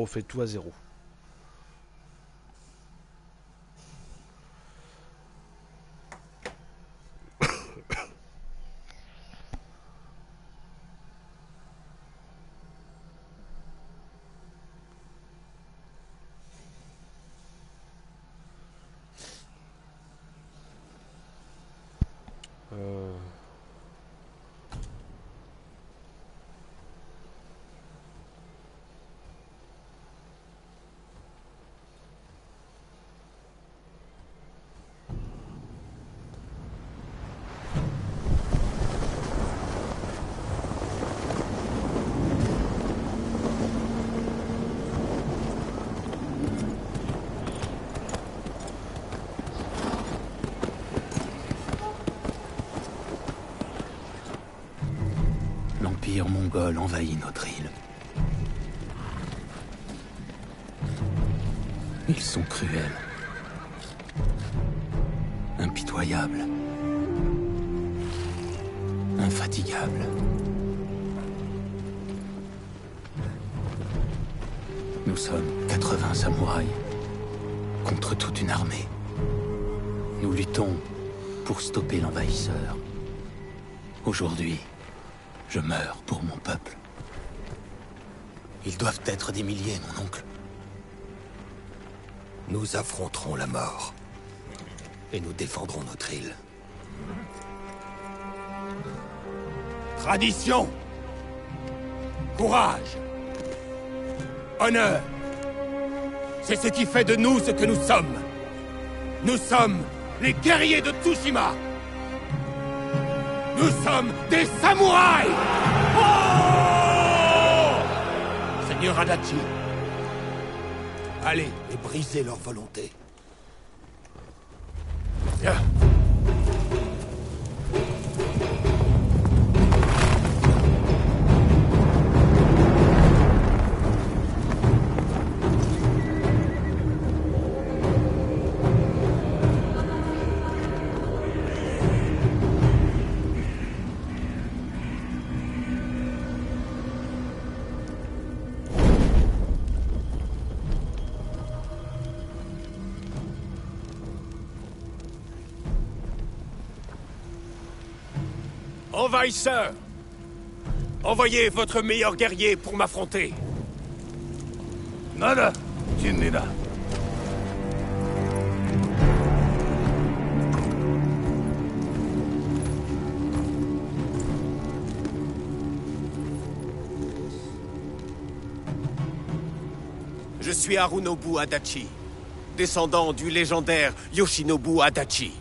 on refait tout à zéro. L'Empire mongol envahit notre île. Ils sont cruels. Impitoyables. Infatigables. Nous sommes 80 samouraïs contre toute une armée. Nous luttons pour stopper l'envahisseur. Aujourd'hui, je meurs pour mon peuple. Ils doivent être des milliers, mon oncle. Nous affronterons la mort. Et nous défendrons notre île. Tradition. Courage. Honneur. C'est ce qui fait de nous ce que nous sommes. Nous sommes les guerriers de Tsushima. Nous sommes des samouraïs. Oh! Seigneur Adachi. Allez et brisez leur volonté. Viens. Envahisseur! Envoyez votre meilleur guerrier pour m'affronter. Nada, Jin'nida. Je suis Harunobu Adachi, descendant du légendaire Yoshinobu Adachi.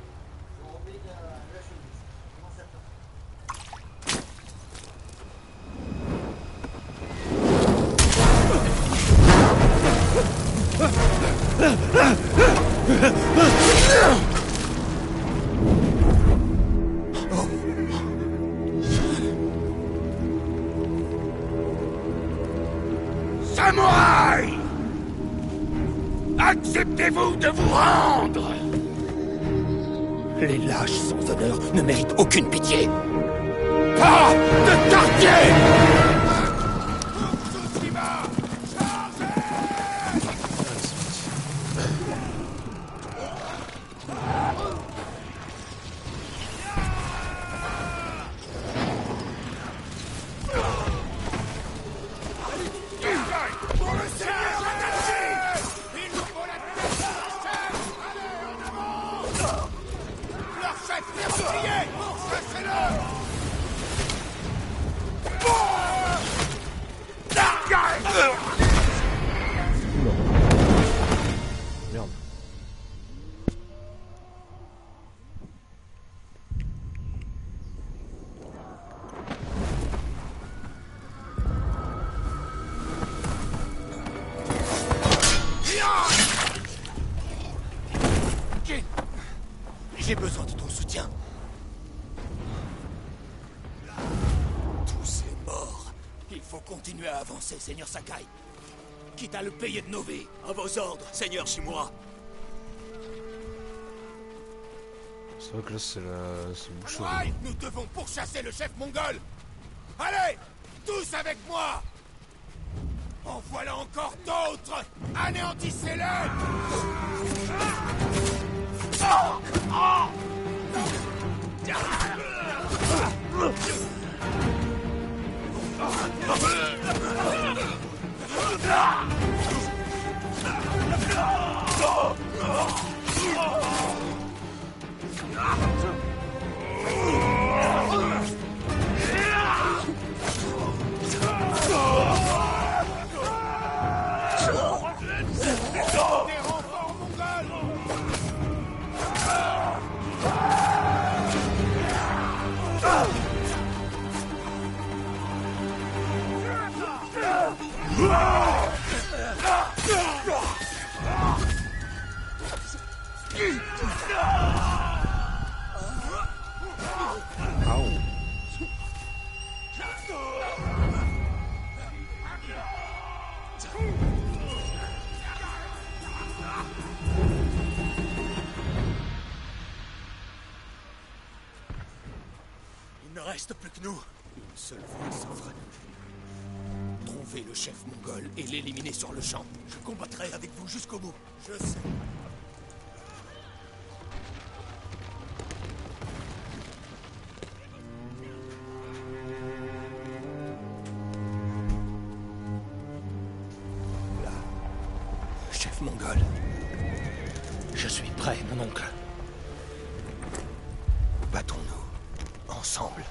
Samouraï! Acceptez-vous de vous rendre? Les lâches sans honneur ne méritent aucune pitié. Pas de quartier! Merde. J'ai besoin de ton soutien. Tous est mort. Il faut continuer à avancer, Seigneur Sakai. Quitte à le payer de nos vies. À vos ordres, Seigneur Shimura. C'est vrai que là c'est le bouchon. Samouraï, nous devons pourchasser le chef mongol. Allez, tous avec moi. En voilà encore d'autres! Anéantissez-les! Il ne reste plus que nous. Une seule voie s'offre. Trouver le chef mongol et l'éliminer sur le champ. Je combattrai avec vous jusqu'au bout. Je sais. Là. Chef mongol. Je suis prêt, mon oncle. Battons-nous. Ensemble.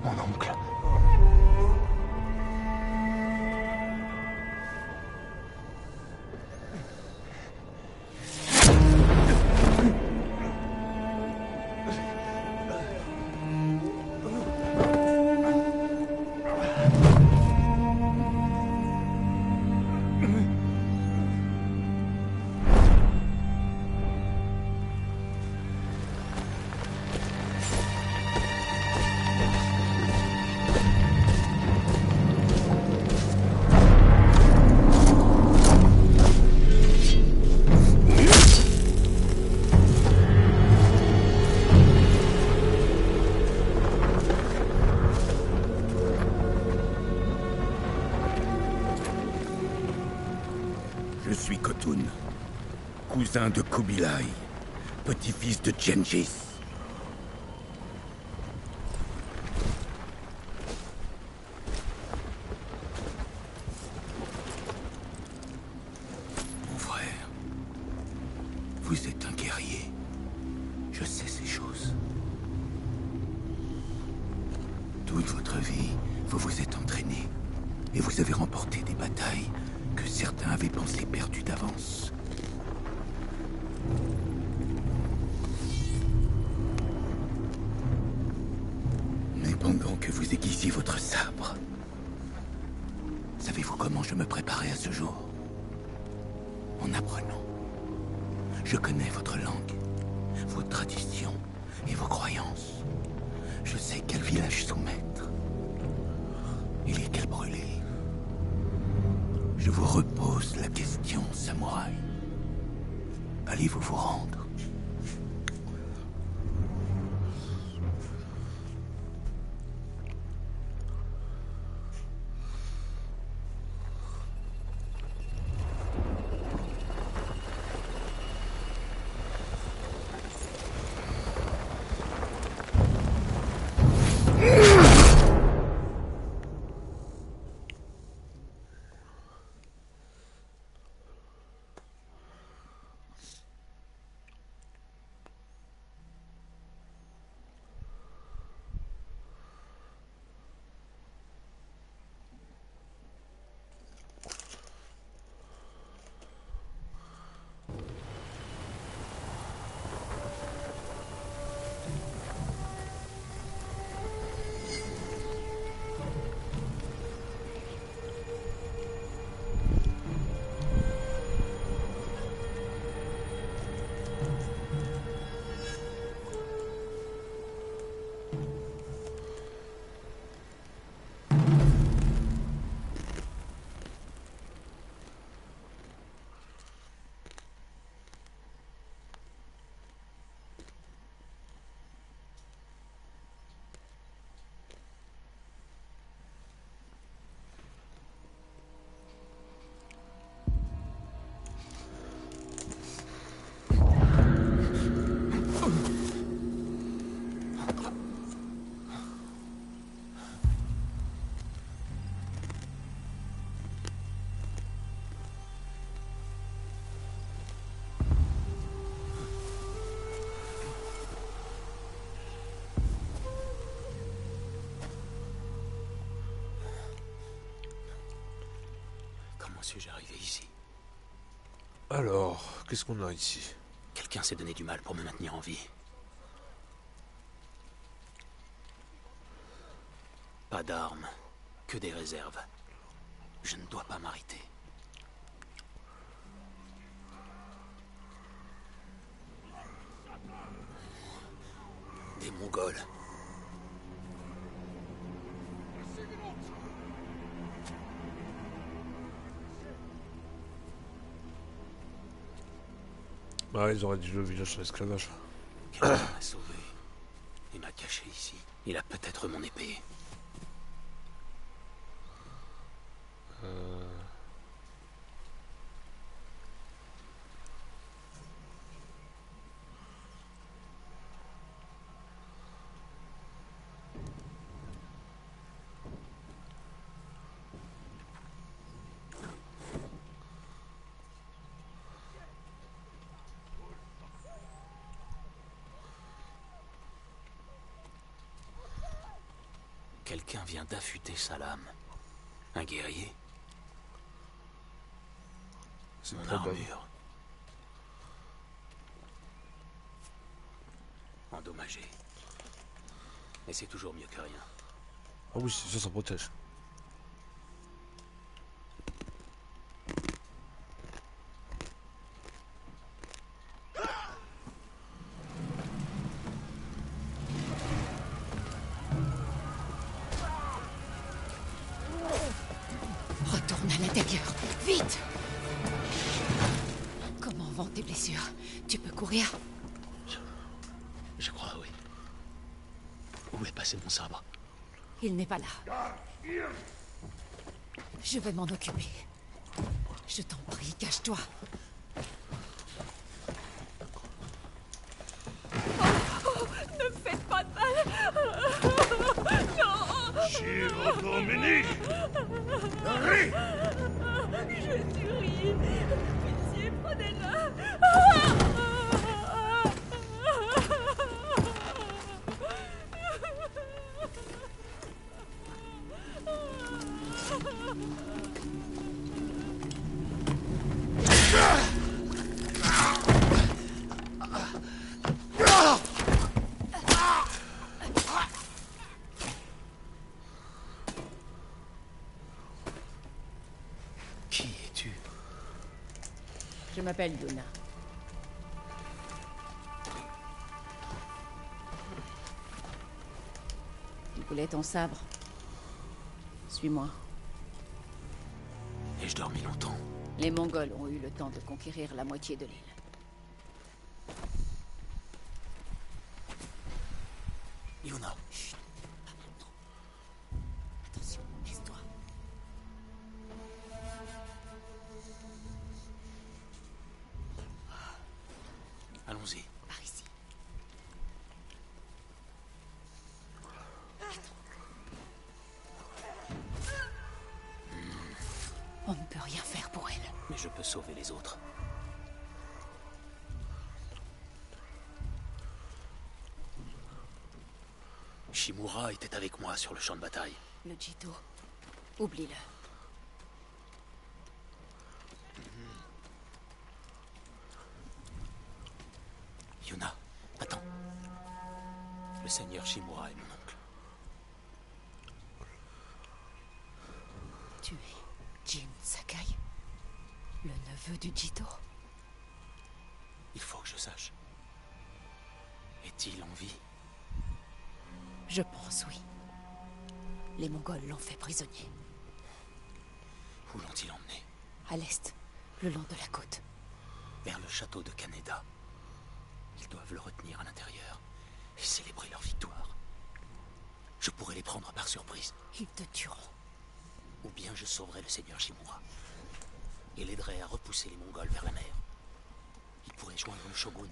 Mon oncle. Je suis Khotun, cousin de Kubilai, petit-fils de Genghis. Mon frère, vous êtes un guerrier. Je sais ces choses. Toute votre vie, vous vous êtes entraîné et vous avez remporté des batailles que certains avaient pensé perdues d'avance. Mais pendant que vous aiguisiez votre sabre, savez-vous comment je me préparais à ce jour? En apprenant. Je connais votre langue, vos traditions et vos croyances. Je sais quel village soumettre et lesquels brûler. Je vous repose la question, samouraï. Allez-vous vous rendre? Comment suis-je arrivé ici? Alors, qu'est-ce qu'on a ici? Quelqu'un s'est donné du mal pour me maintenir en vie. Pas d'armes, que des réserves. Je ne dois pas m'arrêter. Des Mongols. Ah, ils auraient dit le village sur l'esclavage. Quelqu'un m'a sauvé. Il m'a caché ici. Il a peut-être mon épée. Quelqu'un vient d'affûter sa lame. Un guerrier. C'est Mon probable. armure. Endommagée. Et c'est toujours mieux que rien. Ah oui, ça protège. Retourne à l'intérieur, vite! Comment vont tes blessures? Tu peux courir? Je crois, oui. Où est passé mon sabre? Il n'est pas là. Je vais m'en occuper. Je t'en prie, cache-toi. Ne me faites pas de mal! Non! Chiro Dominique! Henri! Je suis rie. Pitié, prenez-la! Qui es-tu? Je m'appelle Yuna. Tu voulais ton sabre? Suis-moi. Ai-je dormi longtemps? Les Mongols ont eu le temps de conquérir la moitié de l'île. Yuna. Chut. Non. Attention, laisse-toi. Allons-y. Par ici. On ne peut rien faire pour elle. Mais je peux sauver les autres. Shimura était avec moi sur le champ de bataille. Le Jito. Oublie-le. Yuna, attends. Le seigneur Shimura est mon oncle. Tu es Jin Sakai? Le neveu du Jito? Il faut que je sache. Est-il en vie? Je pense oui. Les Mongols l'ont fait prisonnier. Où l'ont-ils emmené? À l'est, le long de la côte. Vers le château de Kaneda. Ils doivent le retenir à l'intérieur et célébrer leur victoire. Je pourrais les prendre par surprise. Ils te tueront. Ou bien je sauverai le seigneur Shimura et l'aiderai à repousser les Mongols vers la mer. Il pourrait joindre le shogun,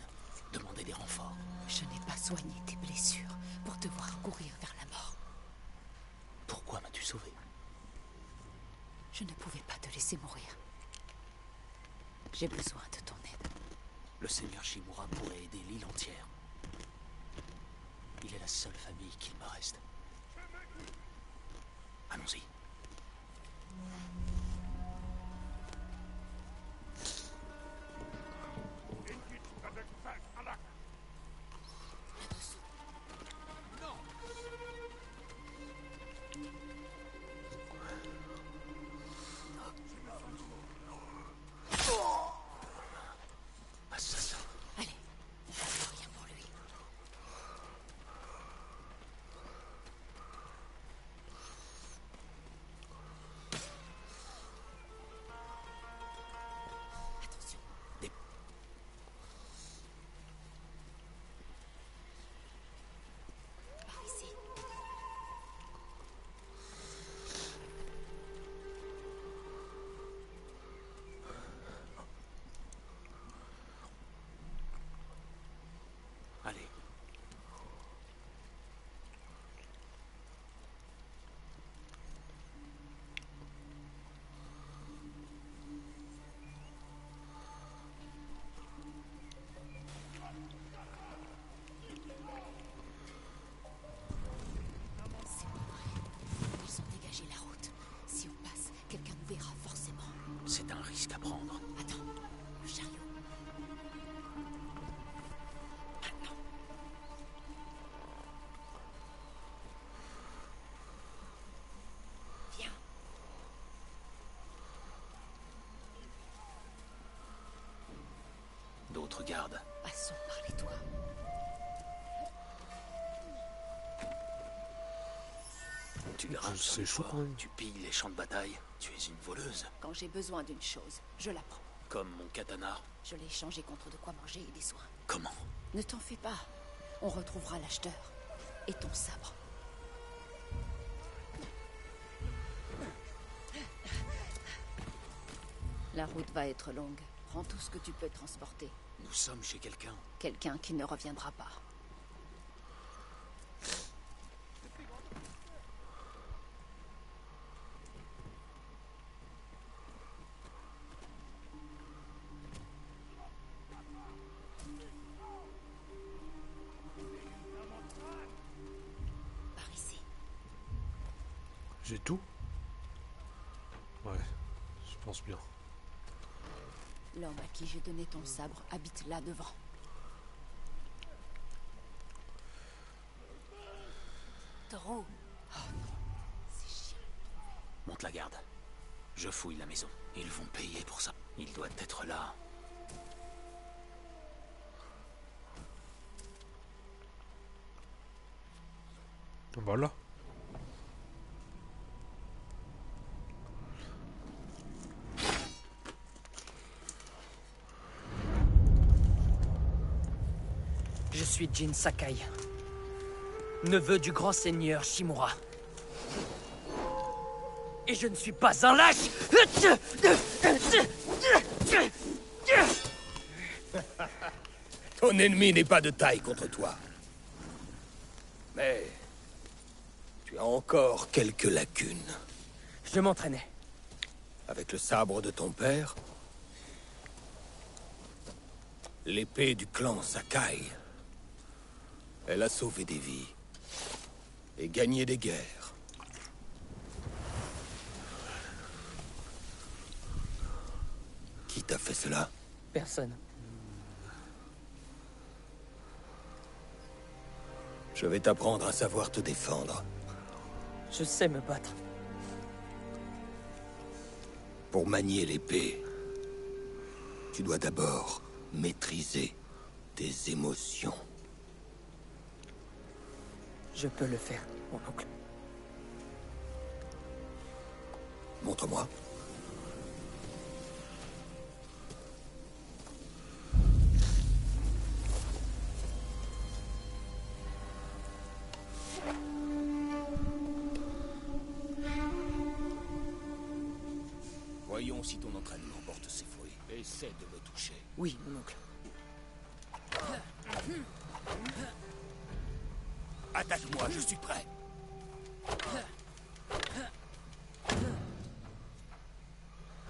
demander des renforts. Je n'ai pas soigné tes blessures pour te voir courir vers la mort. Pourquoi m'as-tu sauvé? Je ne pouvais pas te laisser mourir. J'ai besoin de ton aide. Le seigneur Shimura pourrait aider l'île entière. Il est la seule famille qu'il me reste. Allons-y. comprendre. Attends, le chariot. Maintenant. Viens. D'autres gardes. Passons par les toits. Tu grimpes sur C'est les chaud toits, quand même. tu pilles les champs de bataille. Tu es une voleuse. Quand j'ai besoin d'une chose, je la prends. Comme mon katana. Je l'ai échangé contre de quoi manger et des soins. Comment? Ne t'en fais pas. On retrouvera l'acheteur. Et ton sabre. La route va être longue. Prends tout ce que tu peux transporter. Nous sommes chez quelqu'un. Quelqu'un qui ne reviendra pas. Par ici. J'ai tout? Ouais, je pense bien. L'homme à qui j'ai donné ton sabre habite là devant. Taureau. Oh non, c'est chiant. Monte la garde. Je fouille la maison. Ils vont payer pour ça. Il doit être là. Voilà. Je suis Jin Sakai, neveu du grand seigneur Shimura. Et je ne suis pas un lâche. Ton ennemi n'est pas de taille contre toi. Mais... tu as encore quelques lacunes. Je m'entraînais. Avec le sabre de ton père, l'épée du clan Sakai, elle a sauvé des vies et gagné des guerres. Qui t'a fait cela? Personne. Je vais t'apprendre à savoir te défendre. Je sais me battre. Pour manier l'épée, tu dois d'abord maîtriser tes émotions. Je peux le faire, mon oncle. Montre-moi. Voyons si ton entraînement porte ses fruits. Essaie de me toucher. Oui, mon oncle. Attaque-moi, je suis prêt.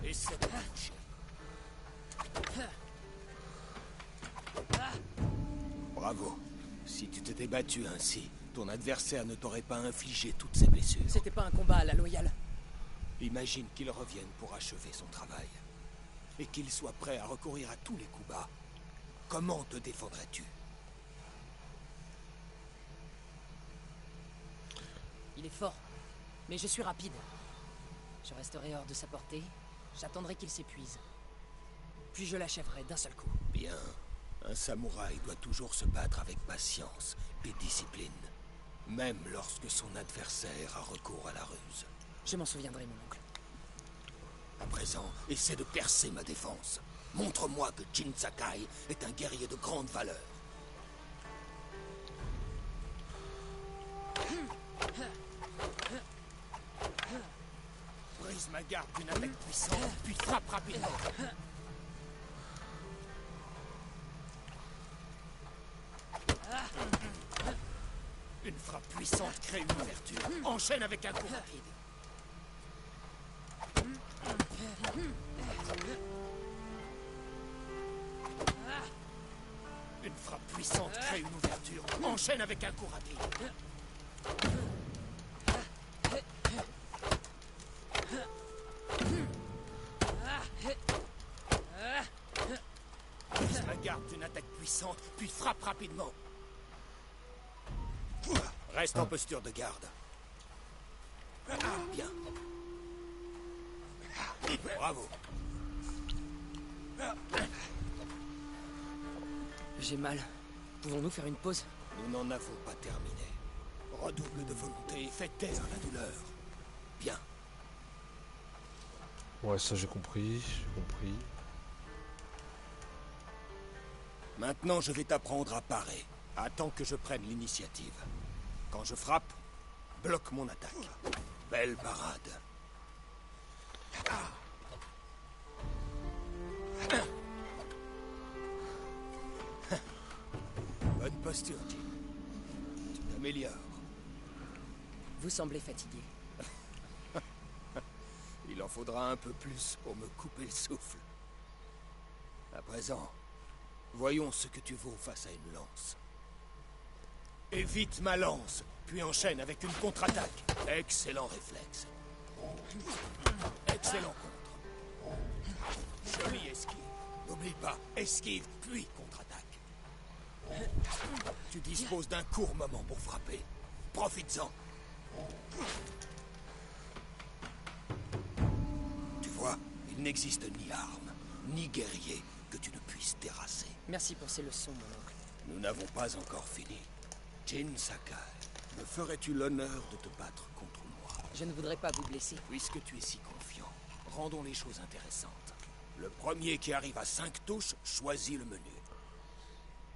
Essaie de me toucher. Bravo. Si tu t'étais battu ainsi, ton adversaire ne t'aurait pas infligé toutes ces blessures. C'était pas un combat à la loyale. Imagine qu'il revienne pour achever son travail. Et qu'il soit prêt à recourir à tous les coups bas. Comment te défendrais-tu? Il est fort, mais je suis rapide. Je resterai hors de sa portée, j'attendrai qu'il s'épuise. Puis je l'achèverai d'un seul coup. Bien. Un samouraï doit toujours se battre avec patience et discipline. Même lorsque son adversaire a recours à la ruse. Je m'en souviendrai, mon oncle. À présent, essaie de percer ma défense. Montre-moi que Jin Sakai est un guerrier de grande valeur. Brise ma garde d'une attaque puissante, puis frappe rapidement. Une frappe puissante crée une ouverture. Enchaîne avec un coup rapide. Une frappe puissante crée une ouverture. Enchaîne avec un coup rapide. descente, puis frappe rapidement. Reste en posture de garde. Bien. Bravo. J'ai mal. Pouvons-nous faire une pause? Nous n'en avons pas terminé. Redouble de volonté et fais taire la douleur. Bien. Ouais, ça j'ai compris, Maintenant, je vais t'apprendre à parer. Attends que je prenne l'initiative. Quand je frappe, bloque mon attaque. Belle parade. Bonne posture, Jin. Tu t'améliores. Vous semblez fatigué. Il en faudra un peu plus pour me couper le souffle. À présent, voyons ce que tu vaux face à une lance. Évite ma lance, puis enchaîne avec une contre-attaque. Excellent réflexe. Excellent contre. Jolie esquive. N'oublie pas, esquive, puis contre-attaque. Tu disposes d'un court moment pour frapper. Profites-en. Tu vois, il n'existe ni arme, ni guerrier que tu ne puisses terrasser. Merci pour ces leçons, mon oncle. Nous n'avons pas encore fini. Jin Sakai, me ferais-tu l'honneur de te battre contre moi? Je ne voudrais pas vous blesser. Puisque tu es si confiant, rendons les choses intéressantes. Le premier qui arrive à 5 touches choisit le menu.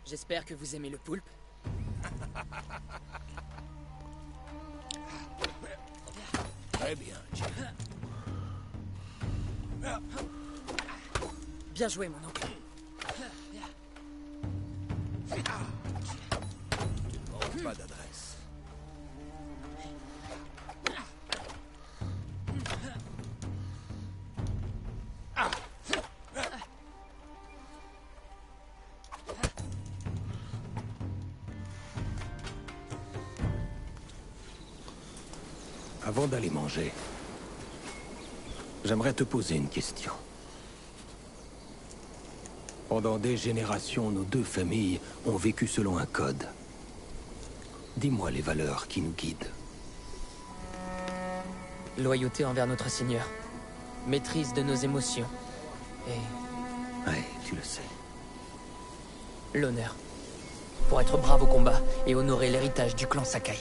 J'espère que vous aimez le poulpe. Très bien, Jin. Bien joué, mon oncle. Tu ne manques pas d'adresse. Avant d'aller manger, j'aimerais te poser une question. Pendant des générations, nos deux familles ont vécu selon un code. Dis-moi les valeurs qui nous guident. Loyauté envers notre Seigneur. Maîtrise de nos émotions. Et Ouais, tu le sais. l'honneur. Pour être brave au combat et honorer l'héritage du clan Sakai.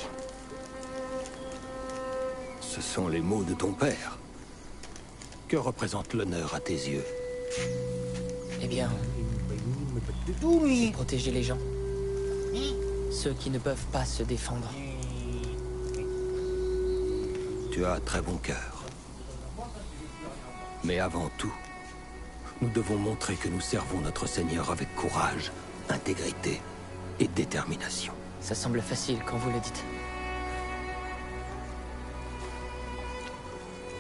Ce sont les mots de ton père. Que représente l'honneur à tes yeux? Eh bien... protéger les gens. Ceux qui ne peuvent pas se défendre. Tu as un très bon cœur. Mais avant tout, nous devons montrer que nous servons notre Seigneur avec courage, intégrité et détermination. Ça semble facile quand vous le dites.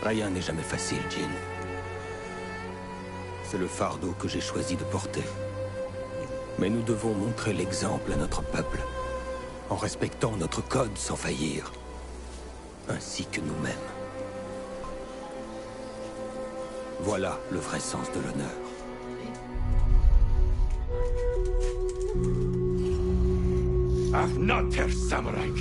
Rien n'est jamais facile, Jin. C'est le fardeau que j'ai choisi de porter. Mais nous devons montrer l'exemple à notre peuple, en respectant notre code sans faillir, ainsi que nous-mêmes. Voilà le vrai sens de l'honneur. Arnater Samurai.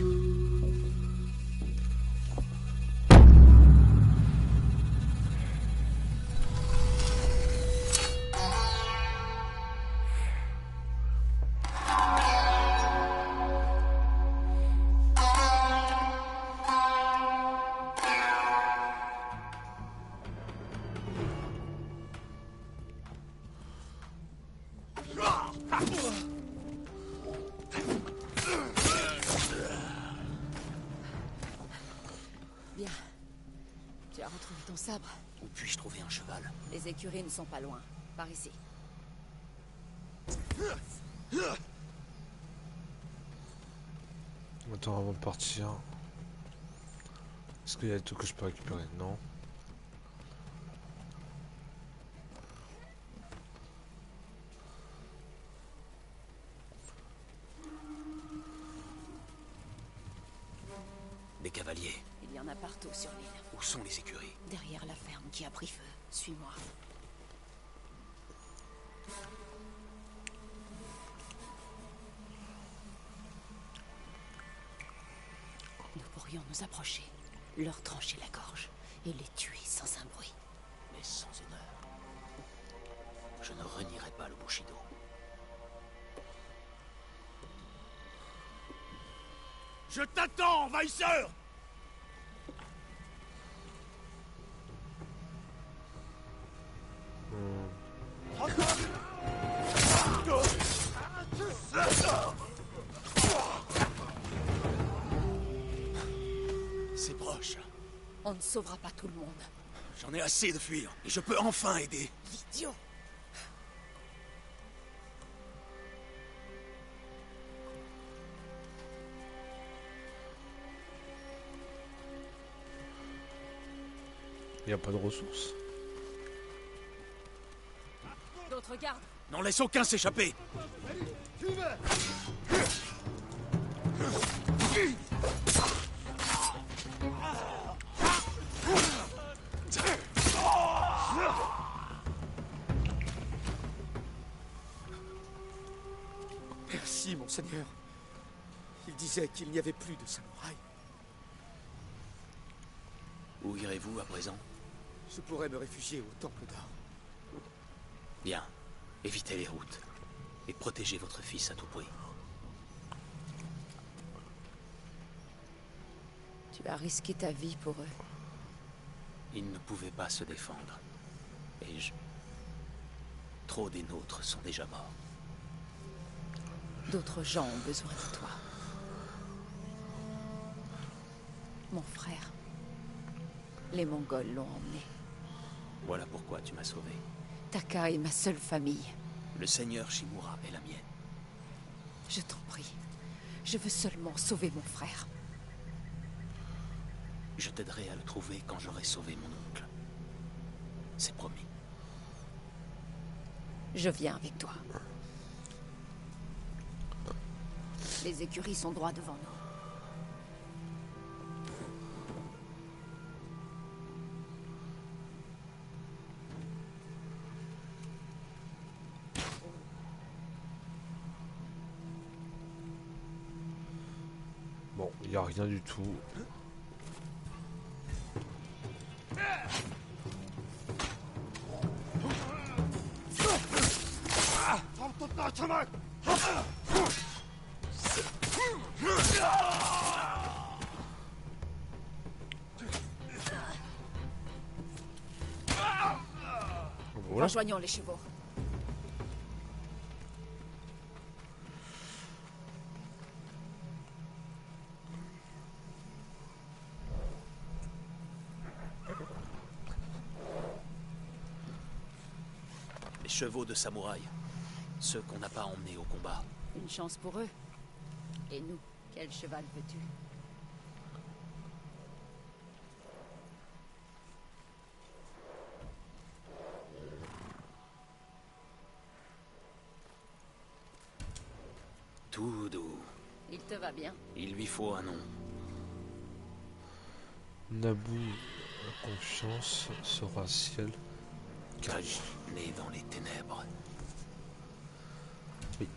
Bien. Tu as retrouvé ton sabre. Où puis-je trouver un cheval? Les écuries ne sont pas loin. Par ici. Attends, avant de partir. Est-ce qu'il y a des trucs que je peux récupérer? Non. Des cavaliers. Il y en a partout sur l'île. Où sont les écuries? Derrière la ferme qui a pris feu. Suis-moi. pourrions nous approcher, leur trancher la gorge et les tuer sans un bruit. Mais sans honneur. Je ne renierai pas le Bushido. Je t'attends, envahisseur! C'est proche. On ne sauvera pas tout le monde. J'en ai assez de fuir, et je peux enfin aider. L'idiot! Y a pas de ressources. D'autres gardes. N'en laisse aucun s'échapper. Merci, monseigneur. Il disait qu'il n'y avait plus de samouraïs. Où irez-vous à présent? Je pourrais me réfugier au temple d'Or. Bien. Évitez les routes. Et protégez votre fils à tout prix. Tu as risqué ta vie pour eux. Ils ne pouvaient pas se défendre. Et je... Trop des nôtres sont déjà morts. D'autres gens ont besoin de toi. Mon frère. Les Mongols l'ont emmené. Voilà pourquoi tu m'as sauvé. Taka est ma seule famille. Le seigneur Shimura est la mienne. Je t'en prie. Je veux seulement sauver mon frère. Je t'aiderai à le trouver quand j'aurai sauvé mon oncle. C'est promis. Je viens avec toi. Les écuries sont droit devant nous. Bon, y a rien du tout. Voilà. Rejoignons les chevaux. Les chevaux de samouraï. Ceux qu'on n'a pas emmenés au combat. Une chance pour eux. Et nous, quel cheval veux-tu? Tout doux. Il te va bien. Il lui faut un nom. Naboo, la confiance sera ciel. Kaj, né dans les ténèbres. Oui.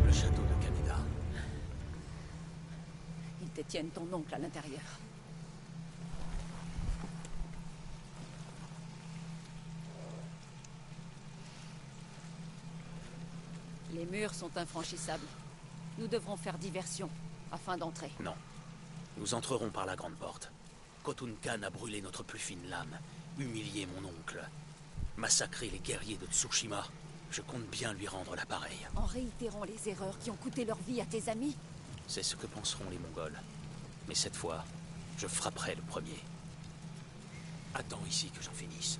Le château de Kaneda. Ils détiennent ton oncle à l'intérieur. Les murs sont infranchissables. Nous devrons faire diversion afin d'entrer. Non. Nous entrerons par la grande porte. Khotun Khan a brûlé notre plus fine lame, humilié mon oncle, massacré les guerriers de Tsushima. Je compte bien lui rendre l'appareil. En réitérant les erreurs qui ont coûté leur vie à tes amis. C'est ce que penseront les Mongols. Mais cette fois, je frapperai le premier. Attends ici que j'en finisse.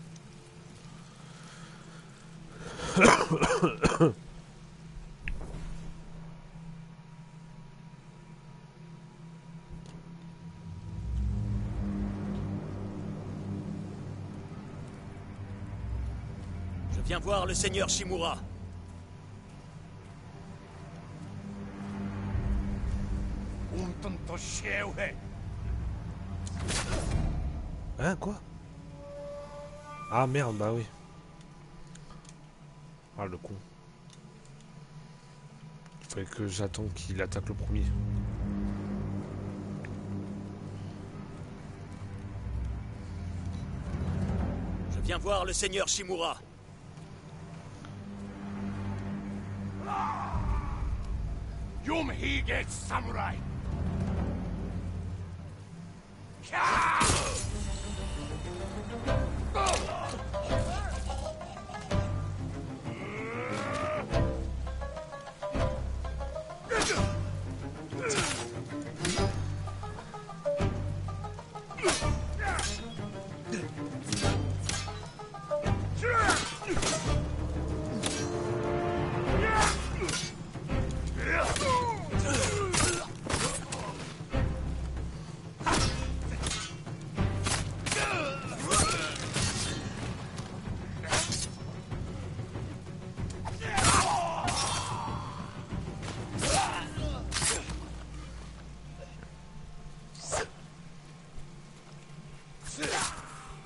Viens voir le seigneur Shimura. Hein, quoi? Ah merde, bah oui. Ah le con. Il fallait que j'attende qu'il attaque le premier. Je viens voir le seigneur Shimura. Yumhige Samurai.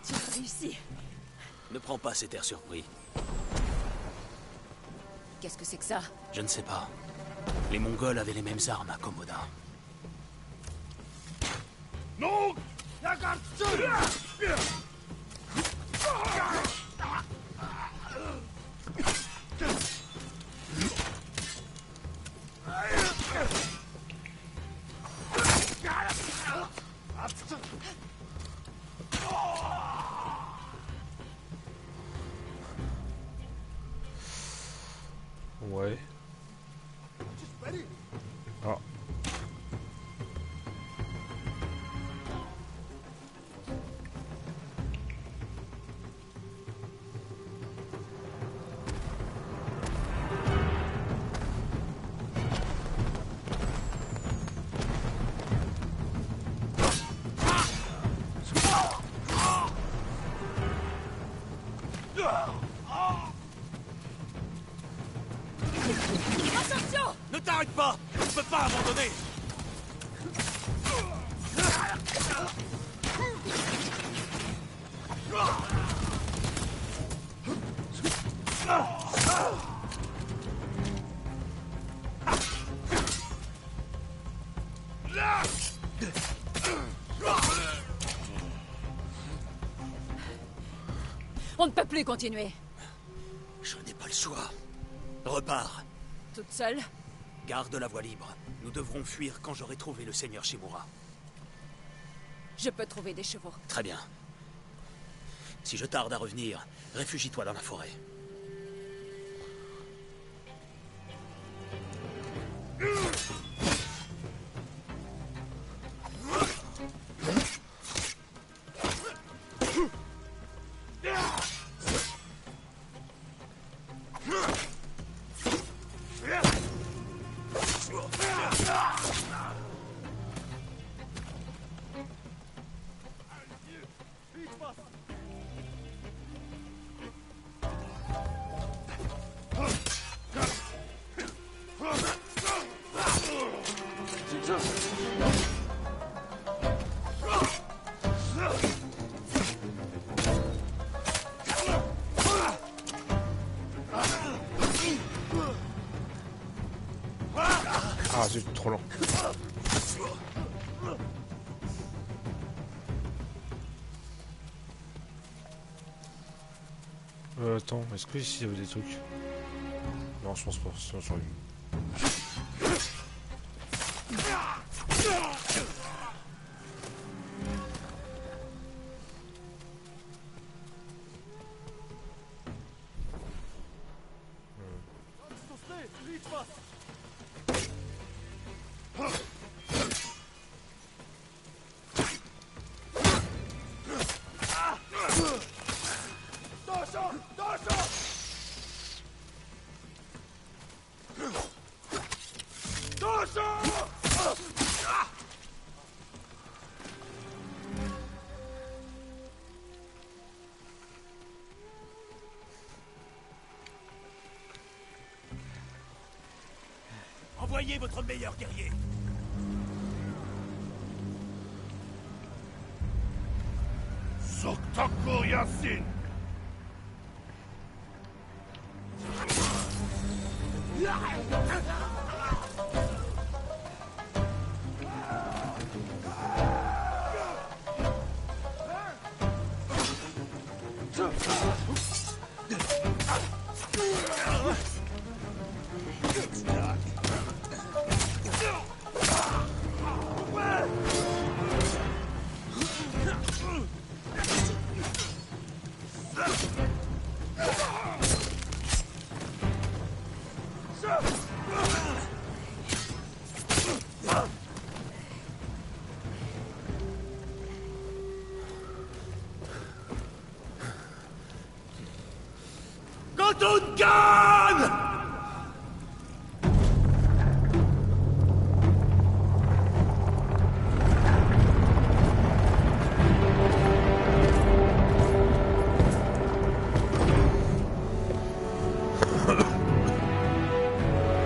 Tu as réussi. Ne prends pas cet air surpris. Qu'est-ce que c'est que ça? Je ne sais pas. Les Mongols avaient les mêmes armes à Komoda. Non! Yagatsu! Ouais. Ah. Attention! Ne t'arrête pas! Je ne peux pas abandonner! On ne peut plus continuer. Je n'ai pas le choix. Repars. Toute seule? Garde la voie libre. Nous devrons fuir quand j'aurai trouvé le seigneur Shimura. Je peux trouver des chevaux. Très bien. Si je tarde à revenir, réfugie-toi dans la forêt. Ah, c'est trop lent. Attends, est-ce que ici il y avait des trucs? Non, je pense pas, sinon j'aurais vu. Soyez votre meilleur guerrier. Soktaku Yassin.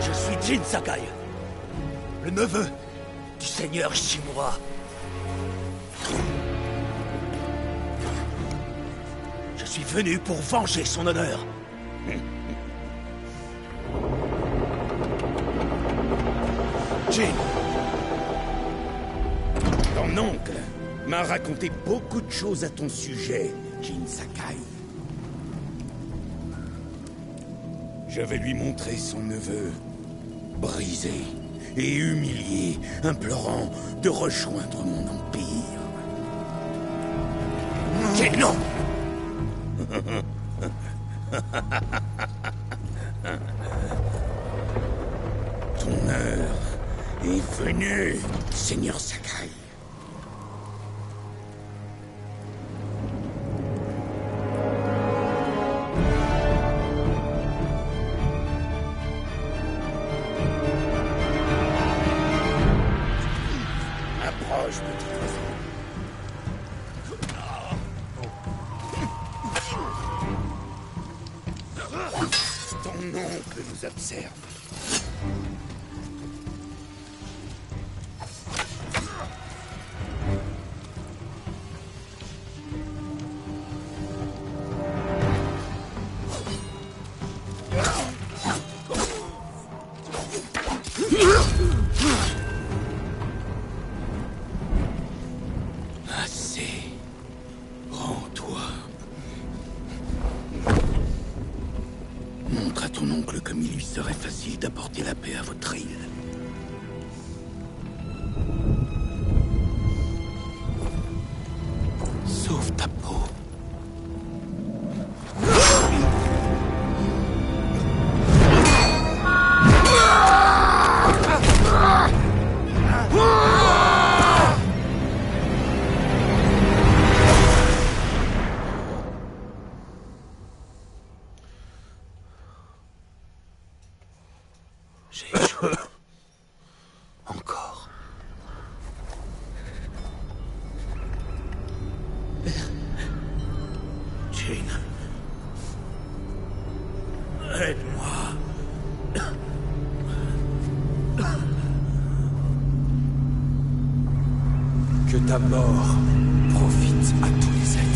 Je suis Jin Sakai, le neveu du seigneur Shimura. Je suis venu pour venger son honneur. Jin, ton oncle m'a raconté beaucoup de choses à ton sujet, Jin Sakai. Je vais lui montrer son neveu, brisé et humilié, implorant de rejoindre mon empire. Jin, non! Ton heure est venue, Seigneur Sakai. Approche, petit oiseau. Ton oncle nous observe. Assez. Rends-toi. Montre à ton oncle comme il lui serait facile d'apporter la paix à votre île. Sauve ta peau. J'ai échoué. Encore. Jin. Aide-moi. Que ta mort profite à tous les êtres.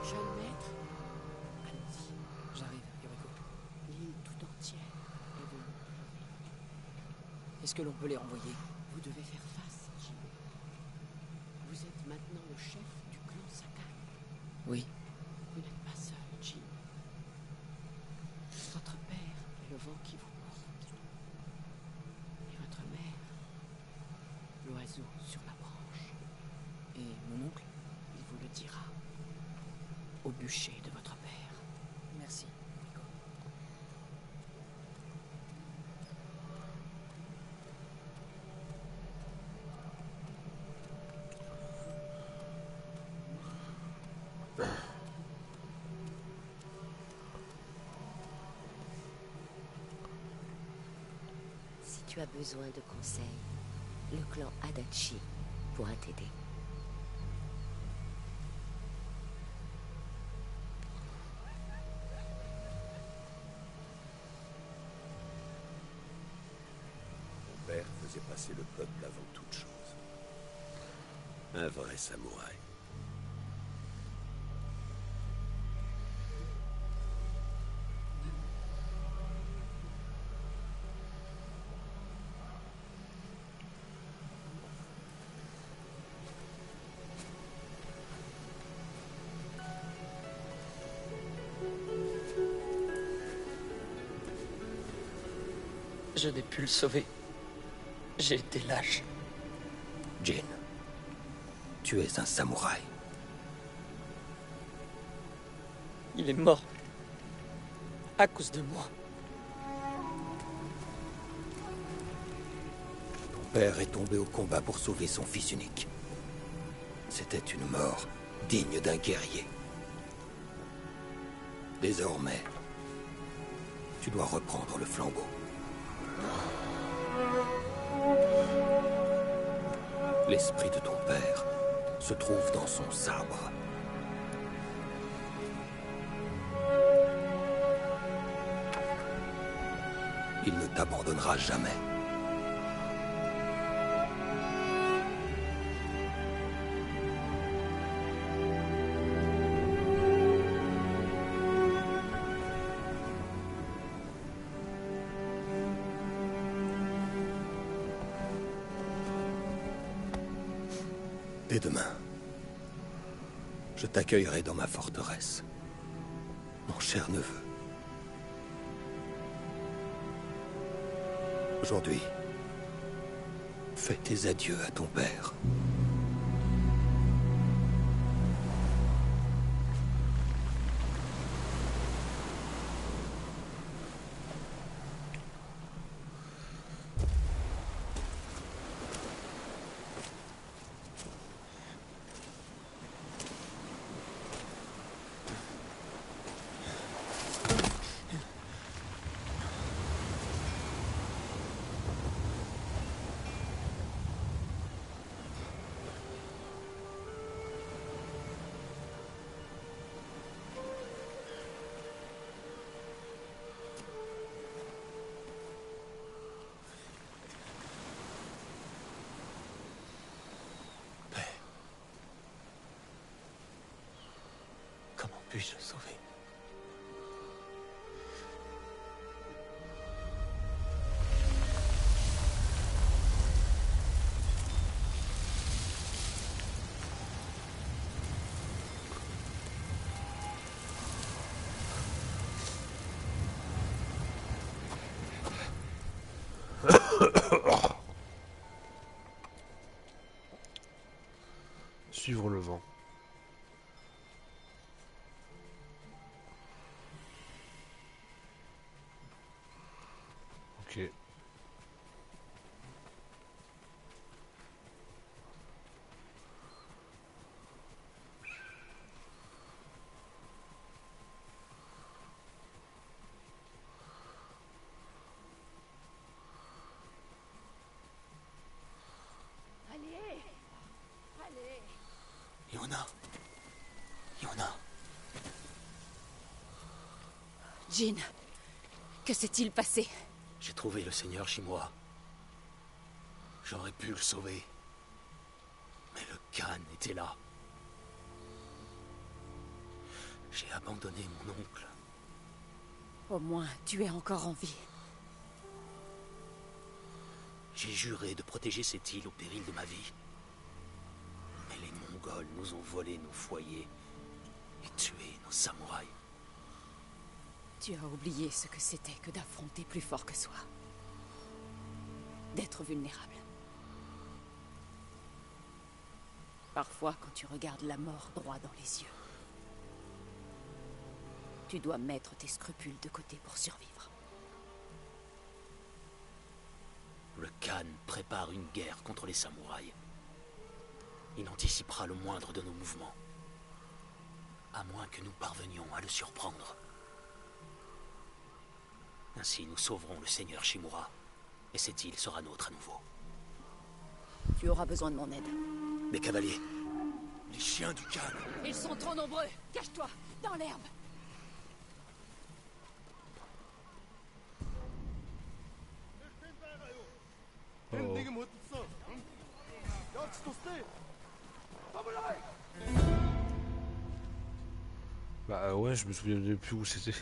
Jeune maître, allons-y. J'arrive, Yoriko. L'île tout entière est de nous. Est-ce que l'on peut les renvoyer? Vous devez faire face, Jin. Vous êtes maintenant le chef du clan Sakai. Oui. Vous n'êtes pas seul, Jin. Votre père est le vent qui vous porte. Et votre mère, l'oiseau sur la branche. Et mon oncle? Il vous le dira. Au bûcher de votre père. Merci, Yoriko. Si tu as besoin de conseils, le clan Adachi pourra t'aider. Mon père faisait passer le peuple avant toute chose. Un vrai samouraï. Je n'ai pu le sauver. J'ai été lâche. Jin, tu es un samouraï. Il est mort. À cause de moi. Ton père est tombé au combat pour sauver son fils unique. C'était une mort digne d'un guerrier. Désormais, tu dois reprendre le flambeau. L'esprit de ton père se trouve dans son sabre. Il ne t'abandonnera jamais. Dès demain, je t'accueillerai dans ma forteresse, mon cher neveu. Aujourd'hui, fais tes adieux à ton père. Comment puis-je le sauver? Suivre le vent. Ok. Allez! Allez! Yuna. Yuna. Jin, que s'est-il passé? J'ai trouvé le seigneur Shimura. J'aurais pu le sauver. Mais le Khan était là. J'ai abandonné mon oncle. Au moins, tu es encore en vie. J'ai juré de protéger cette île au péril de ma vie. Mais les Mongols nous ont volé nos foyers et tué nos samouraïs. Tu as oublié ce que c'était que d'affronter plus fort que soi. D'être vulnérable. Parfois, quand tu regardes la mort droit dans les yeux, tu dois mettre tes scrupules de côté pour survivre. Le Khan prépare une guerre contre les samouraïs. Il anticipera le moindre de nos mouvements. À moins que nous parvenions à le surprendre. Ainsi, nous sauverons le seigneur Shimura Et cette île sera nôtre à nouveau. Tu auras besoin de mon aide. Mes cavaliers. Les chiens du Khan. Ils sont trop nombreux. Cache-toi, dans l'herbe. Bah ouais, je me souviens plus où c'était.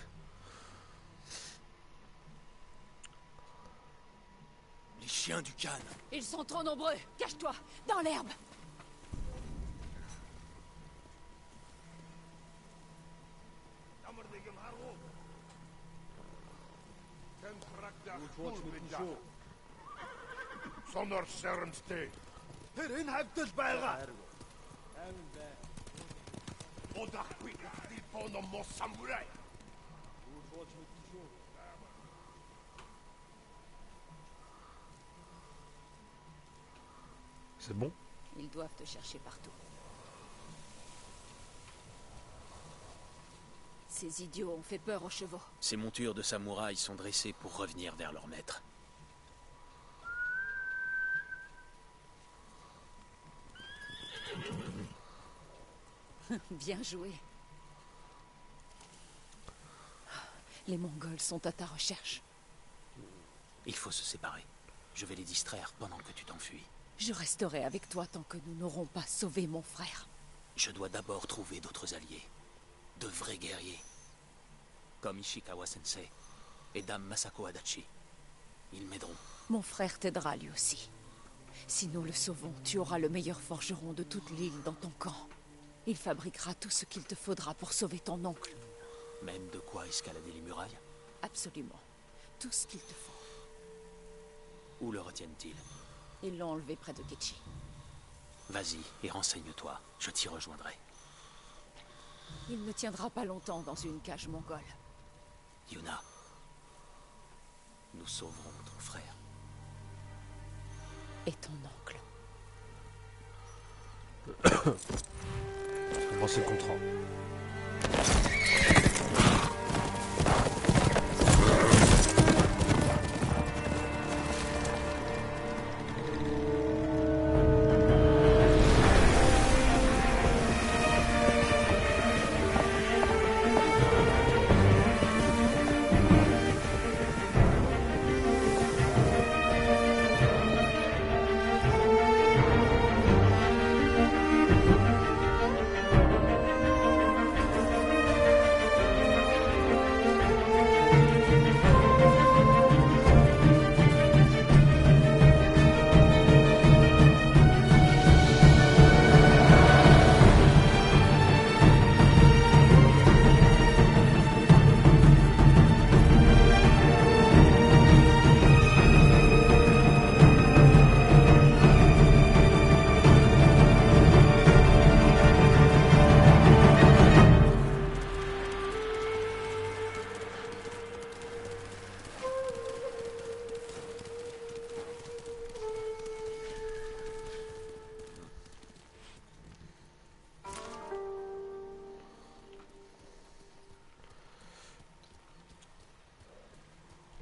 Les chiens du Khan. Ils sont trop nombreux. Cache-toi, dans l'herbe. Sonor Sermste. Herin habtış bayrağı. Odak bir telefonum mo samurai. C'est bon? Ils doivent te chercher partout. Ces idiots ont fait peur aux chevaux. Ces montures de samouraïs sont dressées pour revenir vers leur maître. Bien joué. Les Mongols sont à ta recherche. Il faut se séparer. Je vais les distraire pendant que tu t'enfuis. Je resterai avec toi tant que nous n'aurons pas sauvé mon frère. Je dois d'abord trouver d'autres alliés. De vrais guerriers. Comme Ishikawa Sensei et Dame Masako Adachi. Ils m'aideront. Mon frère t'aidera lui aussi. Si nous le sauvons, tu auras le meilleur forgeron de toute l'île dans ton camp. Il fabriquera tout ce qu'il te faudra pour sauver ton oncle. Même de quoi escalader les murailles? Absolument. Tout ce qu'il te faut. Où le retiennent-ils? Ils l'ont enlevé près de Ketchi. Vas-y et renseigne-toi. Je t'y rejoindrai. Il ne tiendra pas longtemps dans une cage mongole. Yuna, nous sauverons ton frère. Et ton oncle. Comment c'est le contrat?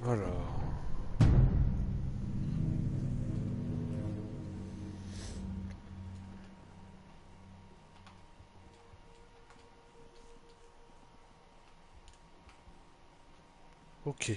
Alors. Ok.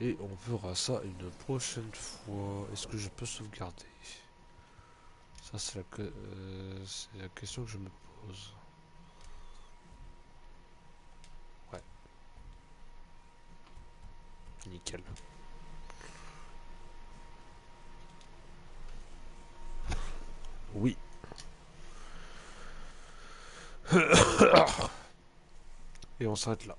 Et on verra ça une prochaine fois. Est-ce que je peux sauvegarder? Ça c'est la question que je me pose. Ouais. Nickel. Oui. Et on s'arrête là.